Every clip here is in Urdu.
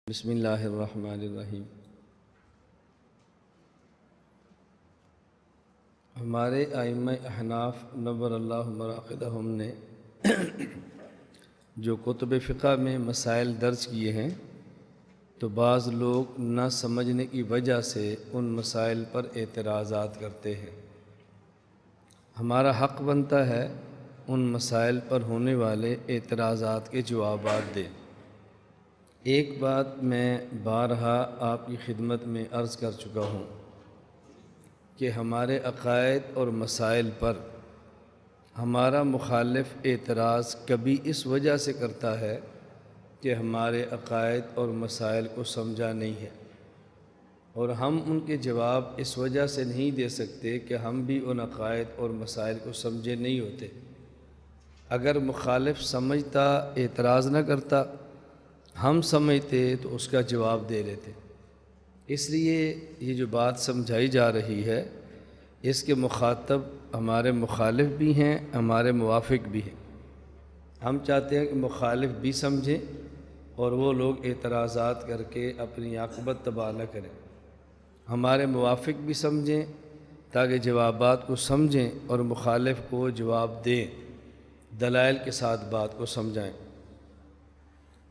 بسم اللہ الرحمن الرحیم۔ ہمارے ائمہ احناف نور اللہ مراقدہم نے جو کتب فقہ میں مسائل درج کیے ہیں تو بعض لوگ نہ سمجھنے کی وجہ سے ان مسائل پر اعتراضات کرتے ہیں۔ ہمارا حق بنتا ہے ان مسائل پر ہونے والے اعتراضات کے جوابات دیں۔ ایک بات میں بارہا آپ کی خدمت میں عرض کر چکا ہوں کہ ہمارے عقائد اور مسائل پر ہمارا مخالف اعتراض کبھی اس وجہ سے کرتا ہے کہ ہمارے عقائد اور مسائل کو سمجھا نہیں ہے، اور ہم ان کے جواب اس وجہ سے نہیں دے سکتے کہ ہم بھی ان عقائد اور مسائل کو سمجھے نہیں ہوتے۔ اگر مخالف سمجھتا اعتراض نہ کرتا، ہم سمجھتے تو اس کا جواب دے لیتے۔ اس لیے یہ جو بات سمجھائی جا رہی ہے اس کے مخاطب ہمارے مخالف بھی ہیں، ہمارے موافق بھی ہیں۔ ہم چاہتے ہیں کہ مخالف بھی سمجھیں اور وہ لوگ اعتراضات کر کے اپنی عاقبت تباہ نہ کریں، ہمارے موافق بھی سمجھیں تاکہ جوابات کو سمجھیں اور مخالف کو جواب دیں، دلائل کے ساتھ بات کو سمجھائیں۔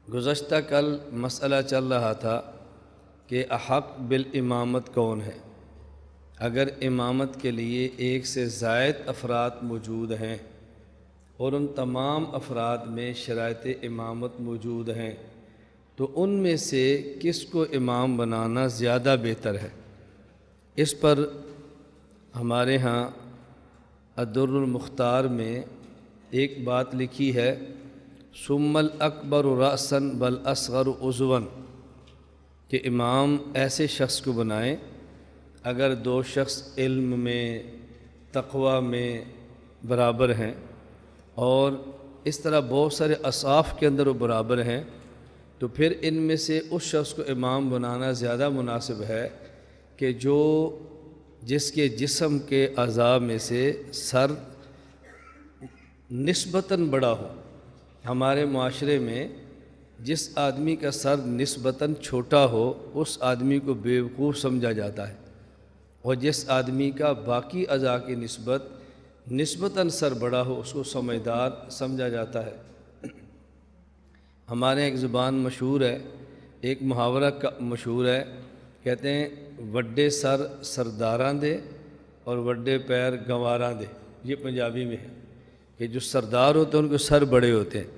گزشتہ کل مسئلہ چل رہا تھا کہ احق بالامامت کون ہے۔ اگر امامت کے لیے ایک سے زائد افراد موجود ہیں اور ان تمام افراد میں شرائط امامت موجود ہیں تو ان میں سے کس کو امام بنانا زیادہ بہتر ہے؟ اس پر ہمارے ہاں الدر المختار میں ایک بات لکھی ہے، ثم الاکبر رأسا والاصغر عضوا، کہ امام ایسے شخص کو بنائیں اگر دو شخص علم میں تقوی میں برابر ہیں اور اس طرح بہت سارے اصناف کے اندر وہ برابر ہیں، تو پھر ان میں سے اس شخص کو امام بنانا زیادہ مناسب ہے کہ جس کے جسم کے اعضاء میں سے سر نسبتاً بڑا ہو۔ ہمارے معاشرے میں جس آدمی کا سر نسبتاً چھوٹا ہو اس آدمی کو بیوقوف سمجھا جاتا ہے، اور جس آدمی کا باقی اعضاء کی نسبتاً سر بڑا ہو اس کو سمجھدار سمجھا جاتا ہے۔ ہمارے ایک زبان مشہور ہے، ایک محاورہ مشہور ہے، کہتے ہیں وڈے سر سرداراں دے اور وڈے پیر گنواراں دے۔ یہ پنجابی میں ہے کہ جو سردار ہوتے ہیں ان کے سر بڑے ہوتے ہیں،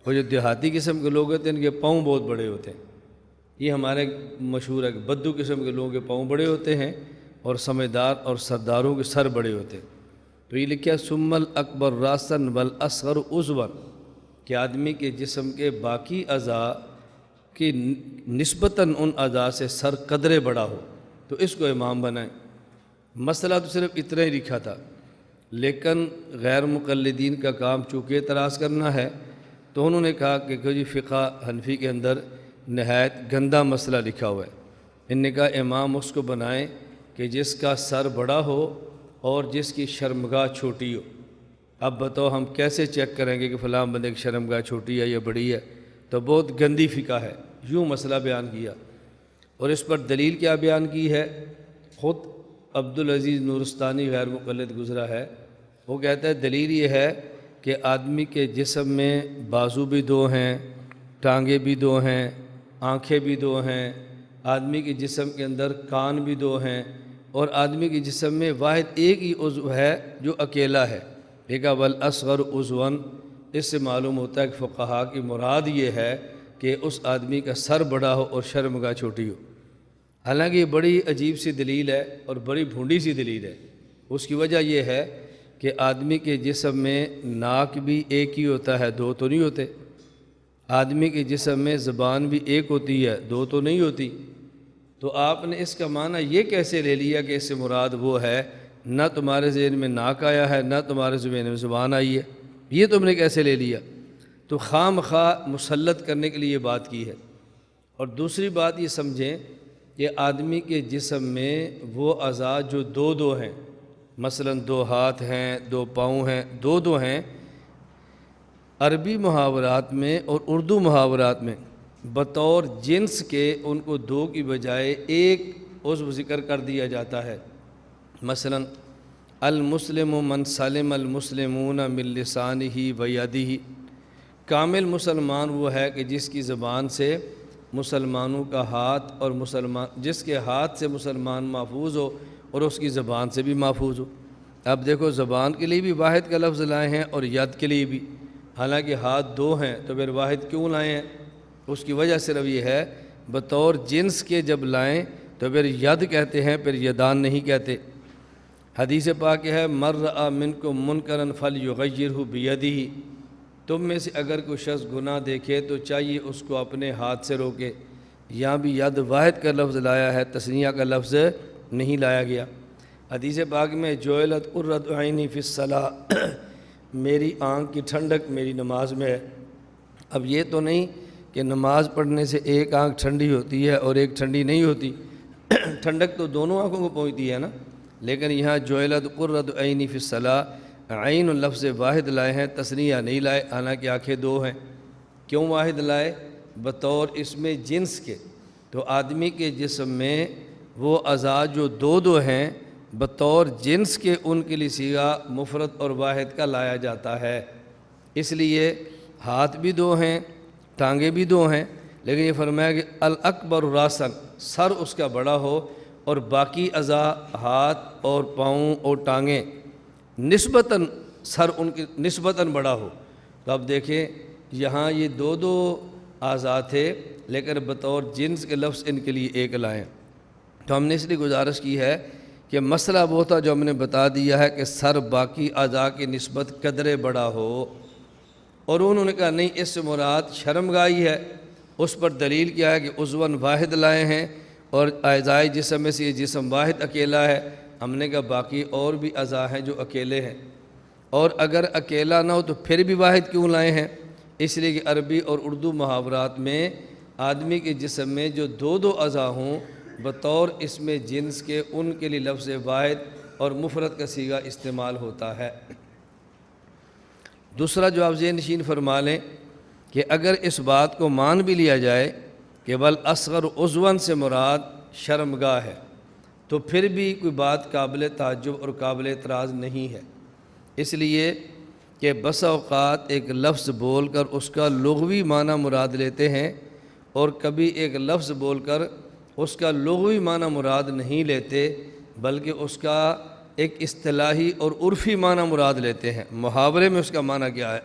اور جو دیہاتی قسم کے لوگ ہوتے ہیں ان کے پاؤں بہت بڑے ہوتے ہیں۔ یہ ہمارے مشہور ہے کہ بدو قسم کے لوگوں کے پاؤں بڑے ہوتے ہیں اور سمجھدار اور سرداروں کے سر بڑے ہوتے ہیں۔ تو یہ لکھا ثم الاکبر راسا والاصغر عضوا، کہ آدمی کے جسم کے باقی اعضاء کی نسبتاً ان اعضاء سے سر قدرے بڑا ہو تو اس کو امام بنائیں۔ مسئلہ تو صرف اتنا ہی لکھا تھا، لیکن غیر مقلدین کا کام چونکہ اعتراض کرنا ہے تو انہوں نے کہا کہ جی فقہ حنفی کے اندر نہایت گندہ مسئلہ لکھا ہوا ہے۔ ان نے کہا امام اس کو بنائیں کہ جس کا سر بڑا ہو اور جس کی شرمگاہ چھوٹی ہو۔ اب بتاؤ ہم کیسے چیک کریں گے کہ فلاں بندے کی شرمگاہ چھوٹی ہے یا بڑی ہے؟ تو بہت گندی فقہ ہے۔ یوں مسئلہ بیان کیا، اور اس پر دلیل کیا بیان کی ہے؟ خود عبدالعزیز نورستانی غیر مقلد گزرا ہے، وہ کہتا ہے دلیل یہ ہے کہ آدمی کے جسم میں بازو بھی دو ہیں، ٹانگیں بھی دو ہیں، آنکھیں بھی دو ہیں، آدمی کے جسم کے اندر کان بھی دو ہیں، اور آدمی کے جسم میں واحد ایک ہی عضو ہے جو اکیلا ہے۔ ایک والاصغر عضوا، اس سے معلوم ہوتا ہے کہ فقہا کی مراد یہ ہے کہ اس آدمی کا سر بڑا ہو اور شرمگاہ چھوٹی ہو۔ حالانکہ یہ بڑی عجیب سی دلیل ہے اور بڑی بھونڈی سی دلیل ہے۔ اس کی وجہ یہ ہے کہ آدمی کے جسم میں ناک بھی ایک ہی ہوتا ہے، دو تو نہیں ہوتے۔ آدمی کے جسم میں زبان بھی ایک ہوتی ہے، دو تو نہیں ہوتی۔ تو آپ نے اس کا معنی یہ کیسے لے لیا کہ اس سے مراد وہ ہے؟ نہ تمہارے ذہن میں ناک آیا ہے نہ تمہارے ذہن میں زبان آئی ہے، یہ تم نے کیسے لے لیا؟ تو خواہ مخواہ مسلط کرنے کے لیے یہ بات کی ہے۔ اور دوسری بات یہ سمجھیں کہ آدمی کے جسم میں وہ اعضاء جو دو ہیں، مثلاً دو ہاتھ ہیں، دو پاؤں ہیں، دو ہیں، عربی محاورات میں اور اردو محاورات میں بطور جنس کے ان کو دو کی بجائے ایک عضو ذکر کر دیا جاتا ہے۔ مثلا المسلم من سلم المسلمون من لسانہ و یدہ، کامل مسلمان وہ ہے کہ جس کی زبان سے مسلمانوں کا ہاتھ اور جس کے ہاتھ سے مسلمان محفوظ ہو اور اس کی زبان سے بھی محفوظ ہو۔ اب دیکھو زبان کے لیے بھی واحد کا لفظ لائے ہیں اور ید کے لیے بھی، حالانکہ ہاتھ دو ہیں تو پھر واحد کیوں لائے ہیں؟ اس کی وجہ صرف یہ ہے بطور جنس کے جب لائیں تو پھر ید کہتے ہیں، پھر یدان نہیں کہتے۔ حدیث پاک ہے من رأى منکم منکرا فلیغیرہ بیدہ، تم میں سے اگر کوئی شخص گناہ دیکھے تو چاہیے اس کو اپنے ہاتھ سے روکے۔ یہاں بھی ید واحد کا لفظ لایا ہے، تثنیہ کا لفظ نہیں لایا گیا۔ حدیث پاک میں جعلت قرۃ عینی فی الصلاۃ، میری آنکھ کی ٹھنڈک میری نماز میں ہے۔ اب یہ تو نہیں کہ نماز پڑھنے سے ایک آنکھ ٹھنڈی ہوتی ہے اور ایک ٹھنڈی نہیں ہوتی، ٹھنڈک تو دونوں آنکھوں کو پہنچتی ہے نا، لیکن یہاں جعلت قرۃ عینی فی الصلاۃ، عین لفظ واحد لائے ہیں، تثنیہ نہیں لائے، حالانکہ آنکھیں دو ہیں۔ کیوں واحد لائے؟ بطور اس میں جنس کے، تو آدمی کے جسم میں وہ اعضاء جو دو دو ہیں بطور جنس کے ان کے لیے صیغہ مفرد اور واحد کا لایا جاتا ہے۔ اس لیے ہاتھ بھی دو ہیں، ٹانگیں بھی دو ہیں، لیکن یہ فرمایا کہ الاکبر راسن، سر اس کا بڑا ہو اور باقی اعضاء ہاتھ اور پاؤں اور ٹانگیں نسبتاً سر ان کی نسبتاً بڑا ہو۔ تو اب دیکھیں یہاں یہ دو دو اعضاء تھے لیکن بطور جنس کے لفظ ان کے لیے ایک لائیں۔ تو ہم نے اس لیے گزارش کی ہے کہ مسئلہ وہ تھا جو ہم نے بتا دیا ہے کہ سر باقی اعضاء کی نسبت قدرے بڑا ہو، اور انہوں نے کہا نہیں اس سے مراد شرمگاہی ہے۔ اس پر دلیل کیا ہے کہ عضواً واحد لائے ہیں اور اعضاء جسم میں سے یہ جسم واحد اکیلا ہے۔ ہم نے کہا باقی اور بھی اعضاء ہیں جو اکیلے ہیں، اور اگر اکیلا نہ ہو تو پھر بھی واحد کیوں لائے ہیں؟ اس لیے کہ عربی اور اردو محاورات میں آدمی کے جسم میں جو دو دو اعضاء ہوں بطور اس میں جنس کے ان کے لیے لفظ واحد اور مفرد کا صیغہ استعمال ہوتا ہے۔ دوسرا جو آپ ذہن نشین فرما لیں کہ اگر اس بات کو مان بھی لیا جائے کہ بالاصغر عضواً سے مراد شرمگاہ ہے تو پھر بھی کوئی بات قابل تعجب اور قابل اعتراض نہیں ہے، اس لیے کہ بسا اوقات ایک لفظ بول کر اس کا لغوی معنی مراد لیتے ہیں اور کبھی ایک لفظ بول کر اس کا لغوی معنی مراد نہیں لیتے بلکہ اس کا ایک اصطلاحی اور عرفی معنی مراد لیتے ہیں۔ محاورے میں اس کا معنی کیا ہے؟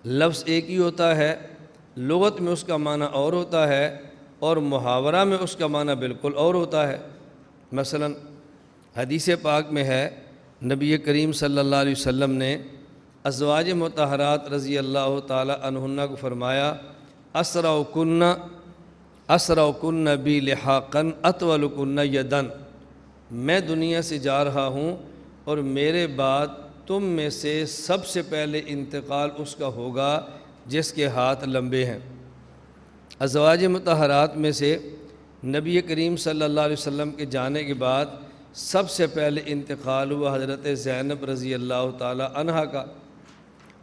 لفظ ایک ہی ہوتا ہے، لغت میں اس کا معنی اور ہوتا ہے اور محاورہ میں اس کا معنی بالکل اور ہوتا ہے۔ مثلا حدیث پاک میں ہے نبی کریم صلی اللہ علیہ وسلم نے ازواج مطہرات رضی اللہ تعالی عنہن کو فرمایا اسرعکن بی لحاقن اطولکن یدن، میں دنیا سے جا رہا ہوں اور میرے بعد تم میں سے سب سے پہلے انتقال اس کا ہوگا جس کے ہاتھ لمبے ہیں۔ ازواج مطہرات میں سے نبی کریم صلی اللہ علیہ وسلم کے جانے کے بعد سب سے پہلے انتقال ہوا حضرت زینب رضی اللہ تعالی عنہا کا،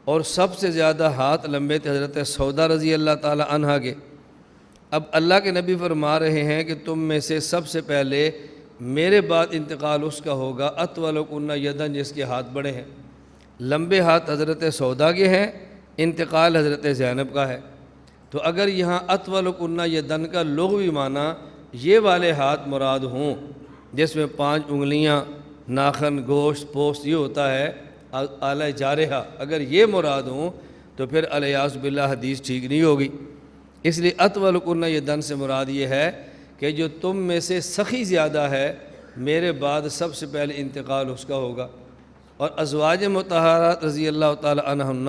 اور سب سے زیادہ ہاتھ لمبے تھے حضرت سودا رضی اللہ تعالی عنہا کے۔ اب اللہ کے نبی فرما رہے ہیں کہ تم میں سے سب سے پہلے میرے بعد انتقال اس کا ہوگا اطولکن یدن، جس کے ہاتھ بڑے ہیں۔ لمبے ہاتھ حضرت سودا کے ہیں، انتقال حضرت زینب کا ہے۔ تو اگر یہاں اطولکن یدن کا لغوی معنی یہ والے ہاتھ مراد ہوں جس میں 5 انگلیاں، ناخن، گوشت، پوست یہ ہوتا ہے اعلی جارحہ، اگر یہ مراد ہوں تو پھر الیاذ باللہ حدیث ٹھیک نہیں ہوگی۔ اس لیے اطولکن یدن سے مراد یہ ہے کہ جو تم میں سے سخی زیادہ ہے میرے بعد سب سے پہلے انتقال اس کا ہوگا۔ اور ازواج مطہرات رضی اللہ تعالی عنہن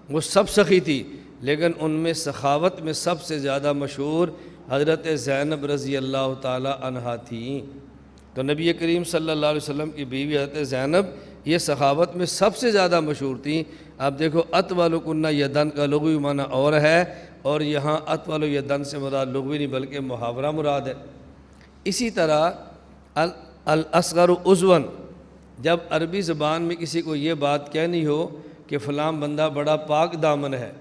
وہ سب سخی تھی، لیکن ان میں سخاوت میں سب سے زیادہ مشہور حضرت زینب رضی اللہ تعالی عنہا تھیں۔ تو نبی کریم صلی اللہ علیہ وسلم کی بیوی حضرت زینب یہ سخاوت میں سب سے زیادہ مشہور تھیں۔ آپ دیکھو اطولکن یدن کا لغوی معنی اور ہے، اور یہاں اطول یدن سے مراد لغوی نہیں بلکہ محاورہ مراد ہے۔ اسی طرح الاصغر عضواً، جب عربی زبان میں کسی کو یہ بات کہنی ہو کہ فلاں بندہ بڑا پاک دامن ہے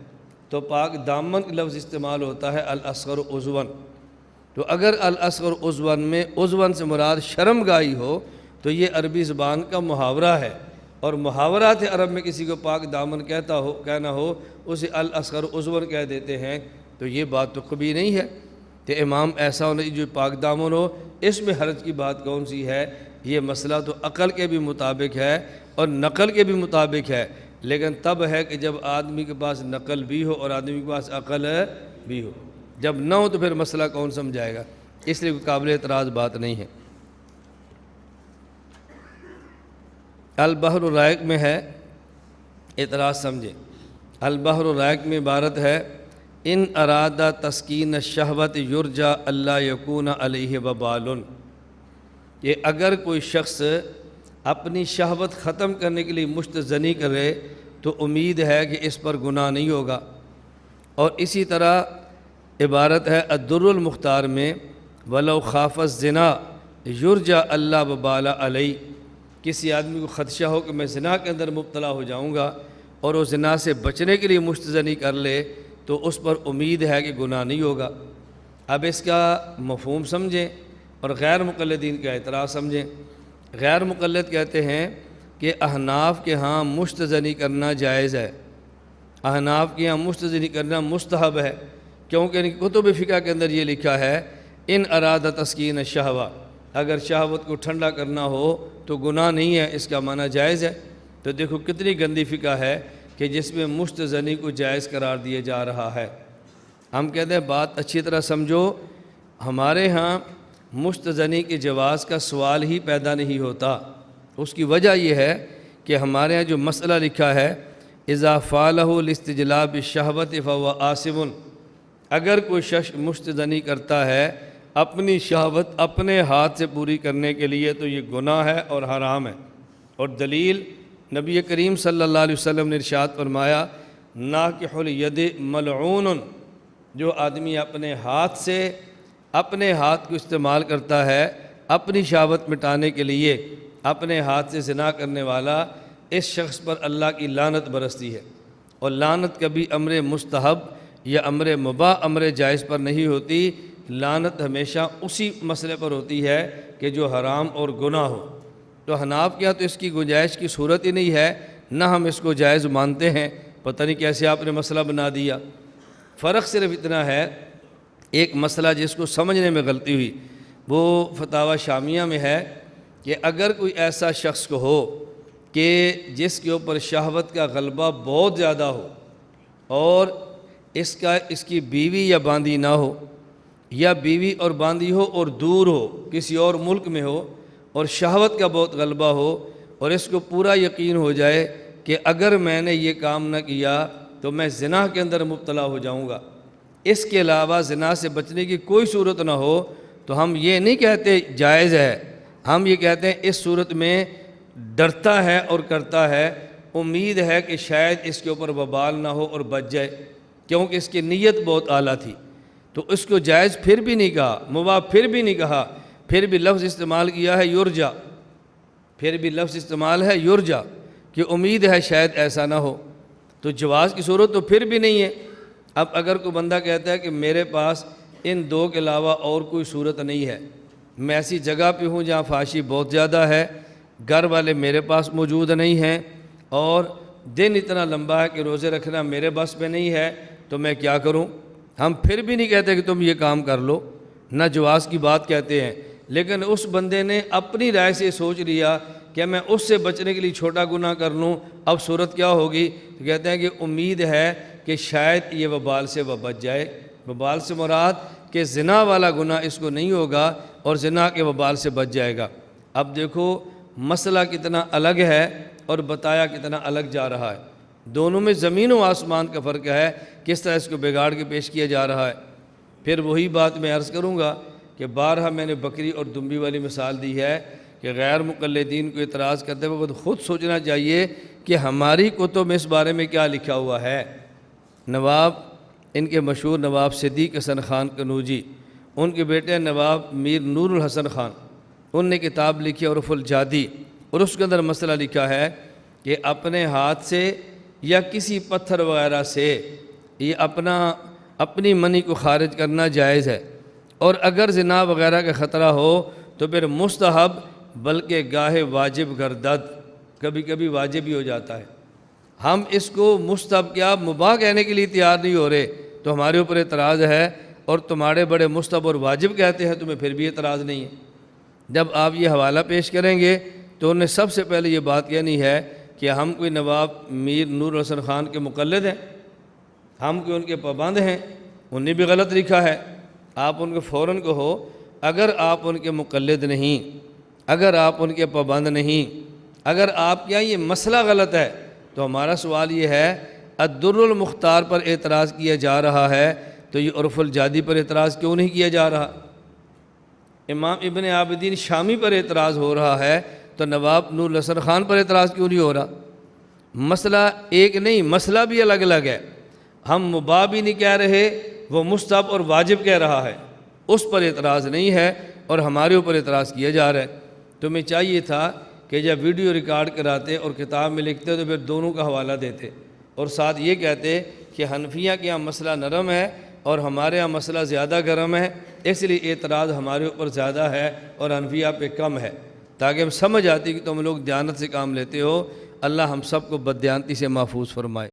تو پاک دامن کا لفظ استعمال ہوتا ہے الاصغر عضواً. تو اگر الاصغر عضواً میں عضواً سے مراد شرم گاہی ہو تو یہ عربی زبان کا محاورہ ہے، اور محاورات عرب میں کسی کو پاک دامن کہنا ہو اسے الاصغر عضواً کہہ دیتے ہیں. تو یہ بات تو کبھی نہیں ہے کہ امام ایسا ہونا جو پاک دامن ہو. اس میں حرج کی بات کون سی ہے؟ یہ مسئلہ تو عقل کے بھی مطابق ہے اور نقل کے بھی مطابق ہے، لیکن تب ہے کہ جب آدمی کے پاس نقل بھی ہو اور آدمی کے پاس عقل بھی ہو. جب نہ ہو تو پھر مسئلہ کون سمجھائے گا؟ اس لیے کوئی قابل اعتراض بات نہیں ہے. البحر الرائق میں ہے، اعتراض سمجھیں. البحر الرائق میں عبارت ہے ان ارادہ تسکین الشہوت یرجا اللہ یکون علیہ وبال. یہ اگر کوئی شخص اپنی شہوت ختم کرنے کے لیے مشتزنی کرے تو امید ہے کہ اس پر گناہ نہیں ہوگا. اور اسی طرح عبارت ہے الدر المختار میں ولو خاف الزنا یرجا اللہ وبال علیہ. کسی آدمی کو خدشہ ہو کہ میں زنا کے اندر مبتلا ہو جاؤں گا اور وہ زنا سے بچنے کے لیے مشتزنی کر لے تو اس پر امید ہے کہ گناہ نہیں ہوگا. اب اس کا مفہوم سمجھیں اور غیر مقلدین کا اعتراض سمجھیں. غیر مقلد کہتے ہیں کہ احناف کے ہاں مشتزنی کرنا جائز ہے، احناف کے ہاں مشتزنی کرنا مستحب ہے، کیونکہ ان کتب فقہ کے اندر یہ لکھا ہے ان ارادہ تسکین الشہوہ، اگر شہوت کو ٹھنڈا کرنا ہو تو گناہ نہیں ہے، اس کا معنی جائز ہے. تو دیکھو کتنی گندی فقہ ہے کہ جس میں مشتزنی کو جائز قرار دیا جا رہا ہے. ہم کہتے ہیں بات اچھی طرح سمجھو، ہمارے ہاں مشتزنی کے جواز کا سوال ہی پیدا نہیں ہوتا. اس کی وجہ یہ ہے کہ ہمارے ہاں جو مسئلہ لکھا ہے اذا فعلہ لاستجلاب الشہوۃ فہو آثم. اگر کوئی شخص مشتزنی کرتا ہے اپنی شہوت اپنے ہاتھ سے پوری کرنے کے لیے تو یہ گناہ ہے اور حرام ہے. اور دلیل نبی کریم صلی اللہ علیہ وسلم نے ارشاد فرمایا ناکح الید ملعون. جو آدمی اپنے ہاتھ سے اپنے ہاتھ کو استعمال کرتا ہے اپنی شہوت مٹانے کے لیے، اپنے ہاتھ سے زنا کرنے والا، اس شخص پر اللہ کی لعنت برستی ہے. اور لعنت کبھی امر مستحب یا امر مباح امر جائز پر نہیں ہوتی. لعنت ہمیشہ اسی مسئلے پر ہوتی ہے کہ جو حرام اور گناہ ہو. تو حناف کیا تو اس کی گنجائش کی صورت ہی نہیں ہے، نہ ہم اس کو جائز مانتے ہیں. پتہ نہیں کیسے آپ نے مسئلہ بنا دیا. فرق صرف اتنا ہے، ایک مسئلہ جس کو سمجھنے میں غلطی ہوئی وہ فتاوی شامیہ میں ہے کہ اگر کوئی ایسا شخص کو ہو کہ جس کے اوپر شہوت کا غلبہ بہت زیادہ ہو اور اس کی بیوی یا باندی نہ ہو، یا بیوی اور باندی ہو اور دور ہو کسی اور ملک میں ہو اور شہوت کا بہت غلبہ ہو اور اس کو پورا یقین ہو جائے کہ اگر میں نے یہ کام نہ کیا تو میں زنا کے اندر مبتلا ہو جاؤں گا، اس کے علاوہ زنا سے بچنے کی کوئی صورت نہ ہو، تو ہم یہ نہیں کہتے جائز ہے، ہم یہ کہتے ہیں اس صورت میں ڈرتا ہے اور کرتا ہے، امید ہے کہ شاید اس کے اوپر وبال نہ ہو اور بچ جائے، کیونکہ اس کی نیت بہت اعلیٰ تھی. تو اس کو جائز پھر بھی نہیں کہا، مباح پھر بھی نہیں کہا، پھر بھی لفظ استعمال کیا ہے یرجا، پھر بھی لفظ استعمال ہے یرجا کہ امید ہے شاید ایسا نہ ہو. تو جواز کی صورت تو پھر بھی نہیں ہے. اب اگر کوئی بندہ کہتا ہے کہ میرے پاس ان دو کے علاوہ اور کوئی صورت نہیں ہے، میں ایسی جگہ پہ ہوں جہاں فحاشی بہت زیادہ ہے، گھر والے میرے پاس موجود نہیں ہیں اور دن اتنا لمبا ہے کہ روزے رکھنا میرے بس پہ نہیں ہے، تو میں کیا کروں؟ ہم پھر بھی نہیں کہتے کہ تم یہ کام کر لو، نہ جواز کی بات کہتے ہیں. لیکن اس بندے نے اپنی رائے سے سوچ لیا کہ میں اس سے بچنے کے لیے چھوٹا گناہ کر لوں، اب صورت کیا ہوگی؟ تو کہتے ہیں کہ امید ہے کہ شاید یہ وبال سے وہ بچ جائے. وبال سے مراد کہ زنا والا گناہ اس کو نہیں ہوگا اور زنا کے وبال سے بچ جائے گا. اب دیکھو مسئلہ کتنا الگ ہے اور بتایا کتنا الگ جا رہا ہے. دونوں میں زمین و آسمان کا فرق ہے، کس طرح اس کو بگاڑ کے پیش کیا جا رہا ہے. پھر وہی بات میں عرض کروں گا کہ بارہا میں نے بکری اور دمبی والی مثال دی ہے کہ غیر مقلدین کو اعتراض کرتے وقت خود سوچنا چاہیے کہ ہماری کتب میں اس بارے میں کیا لکھا ہوا ہے. نواب ان کے مشہور نواب صدیق حسن خان قنوجی، ان کے بیٹے نواب میر نور الحسن خان، ان نے کتاب لکھی عرف الجادی، اور اس کے اندر مسئلہ لکھا ہے کہ اپنے ہاتھ سے یا کسی پتھر وغیرہ سے یہ اپنی منی کو خارج کرنا جائز ہے، اور اگر زنا وغیرہ کا خطرہ ہو تو پھر مستحب بلکہ گاہے واجب گردد، کبھی کبھی واجب بھی ہو جاتا ہے۔ ہم اس کو مستحب کیا مباح کہنے کے لیے تیار نہیں ہو رہے تو ہمارے اوپر اعتراض ہے، اور تمہارے بڑے مستحب اور واجب کہتے ہیں تمہیں پھر بھی اعتراض نہیں ہے۔ جب آپ یہ حوالہ پیش کریں گے تو انہیں سب سے پہلے یہ بات کہنی ہے کہ ہم کوئی نواب میر نور الحسن خان کے مقلد ہیں، ہم کوئی ان کے پابند ہیں، انہیں نے بھی غلط لکھا ہے۔ آپ ان کو فوراً کہو اگر آپ ان کے مقلد نہیں، اگر آپ ان کے پابند نہیں، اگر آپ کیا یہ مسئلہ غلط ہے، تو ہمارا سوال یہ ہے الدر المختار پر اعتراض کیا جا رہا ہے تو یہ عرف الجادی پر اعتراض کیوں نہیں کیا جا رہا؟ امام ابن عابدین شامی پر اعتراض ہو رہا ہے تو نواب نور الحسن خان پر اعتراض کیوں نہیں ہو رہا؟ مسئلہ ایک نہیں، مسئلہ بھی الگ الگ ہے۔ ہم مباح بھی نہیں کہہ رہے، وہ مستحب اور واجب کہہ رہا ہے، اس پر اعتراض نہیں ہے اور ہمارے اوپر اعتراض کیا جا رہا ہے۔ تمہیں چاہیے تھا کہ جب ویڈیو ریکارڈ کراتے اور کتاب میں لکھتے تو پھر دونوں کا حوالہ دیتے اور ساتھ یہ کہتے کہ حنفیہ کے یہاں مسئلہ نرم ہے اور ہمارے یہاں مسئلہ زیادہ گرم ہے، اس لیے اعتراض ہمارے اوپر زیادہ ہے اور حنفیہ پہ کم ہے، تاکہ ہم سمجھ آتی کہ تم لوگ دیانت سے کام لیتے ہو۔ اللہ ہم سب کو بددیانتی سے محفوظ فرمائے۔